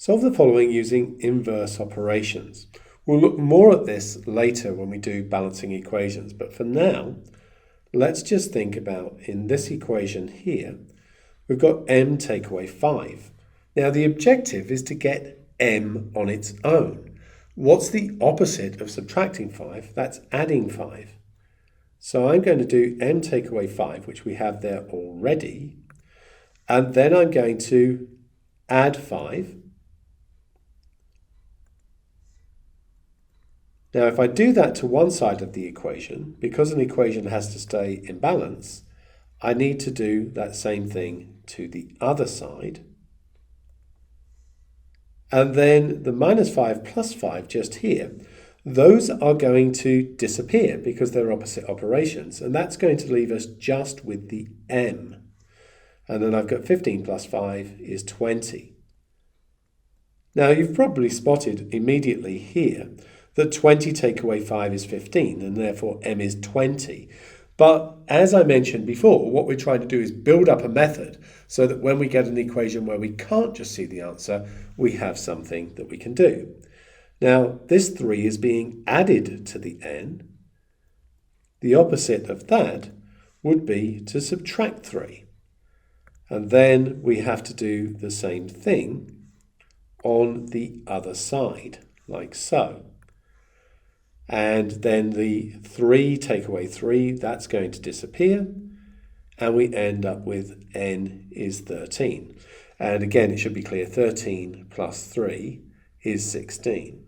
Solve the following using inverse operations. We'll look more at this later when we do balancing equations, but for now, let's just think about in this equation here, we've got m take away 5. Now the objective is to get m on its own. What's the opposite of subtracting 5? That's adding 5. So I'm going to do m take away 5, which we have there already, and then I'm going to add 5. Now if I do that to one side of the equation, because an equation has to stay in balance, I need to do that same thing to the other side. And then the minus 5 plus 5 just here, those are going to disappear because they're opposite operations. And that's going to leave us just with the m. And then I've got 15 plus 5 is 20. Now you've probably spotted immediately here that 20 take away 5 is 15, and therefore m is 20. But as I mentioned before, what we're trying to do is build up a method so that when we get an equation where we can't just see the answer, we have something that we can do. Now, this 3 is being added to the n. The opposite of that would be to subtract 3. And then we have to do the same thing on the other side, like so. And then the 3 take away 3, that's going to disappear. And we end up with n is 13. And again, it should be clear, 13 plus 3 is 16.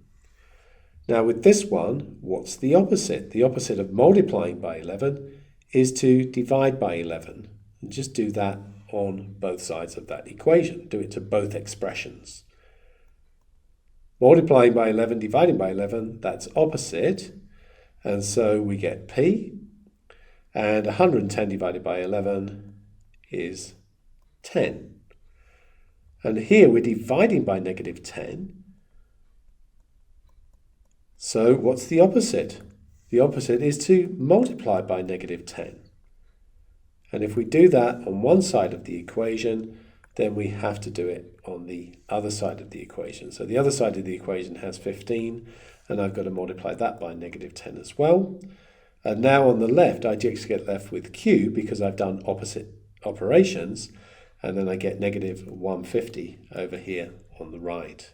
Now with this one, what's the opposite? The opposite of multiplying by 11 is to divide by 11. And just do that on both sides of that equation. Do it to both expressions. Multiplying by 11, dividing by 11, that's opposite. And so we get p. And 110 divided by 11 is 10. And here we're dividing by negative 10. So what's the opposite? The opposite is to multiply by negative 10. And if we do that on one side of the equation, then we have to do it on the other side of the equation. So the other side of the equation has 15, and I've got to multiply that by negative 10 as well. And now on the left, I just get left with q because I've done opposite operations, and then I get negative 150 over here on the right.